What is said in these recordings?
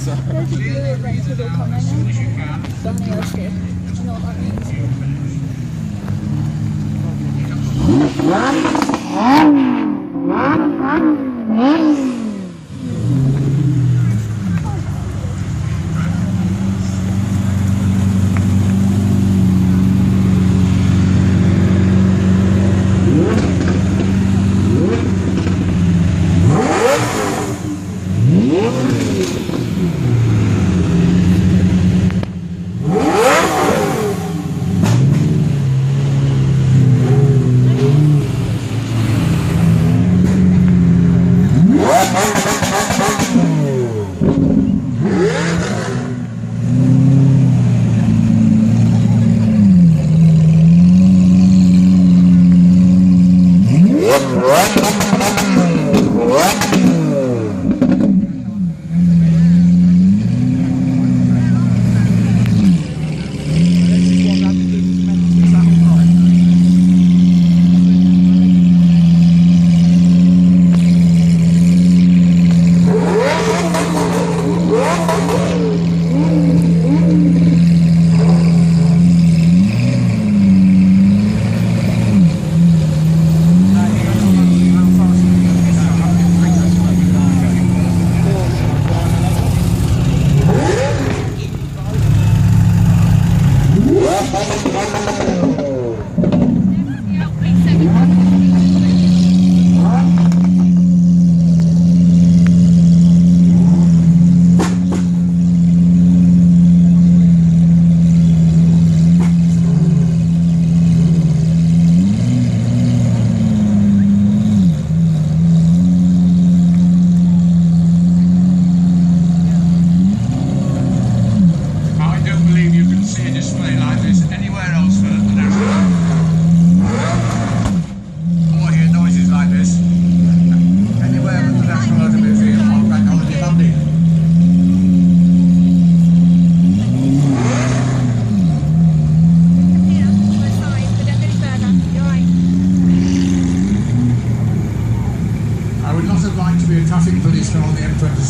There's a blue rentable coming in. Sunny or stiff. Do you know what that means?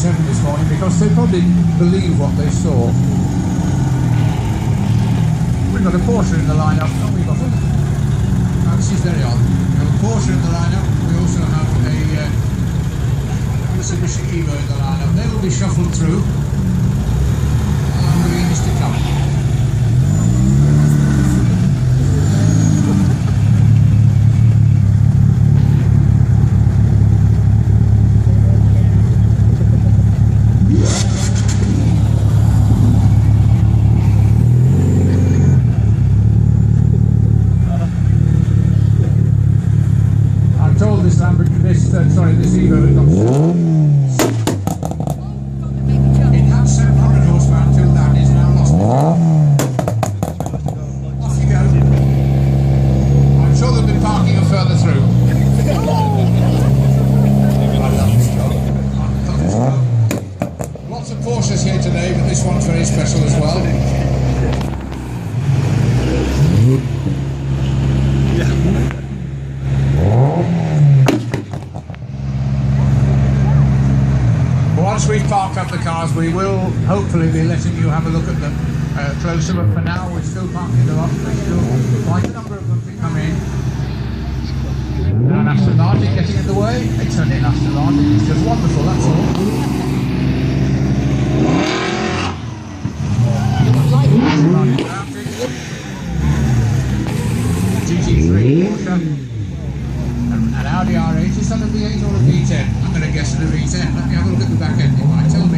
This morning because they probably believe what they saw. We've got a Porsche in the lineup, haven't we, Buffett? She's very on. We have a Porsche in the lineup. We also have a Mitsubishi Evo in the lineup. They will be shuffled through along with the years to come. This Evo had got it had 700 horsepower until that is now lost. Off you go. I'm sure they'll be parking them further through. Lots of Porsches here today, but this one's very special as well. Once we've parked up the cars, we will hopefully be letting you have a look at them closer, but for now we're still parking them up. There's still quite a number of them to come in. An Aston Martin getting in the way. They turned in Aston Martin, it's just wonderful, that's all. GT3 Porsche. An Audi R8, is that a V8 or a V10? I'm going to guess it's a V10. Let me have a look at the back end. It might tell me.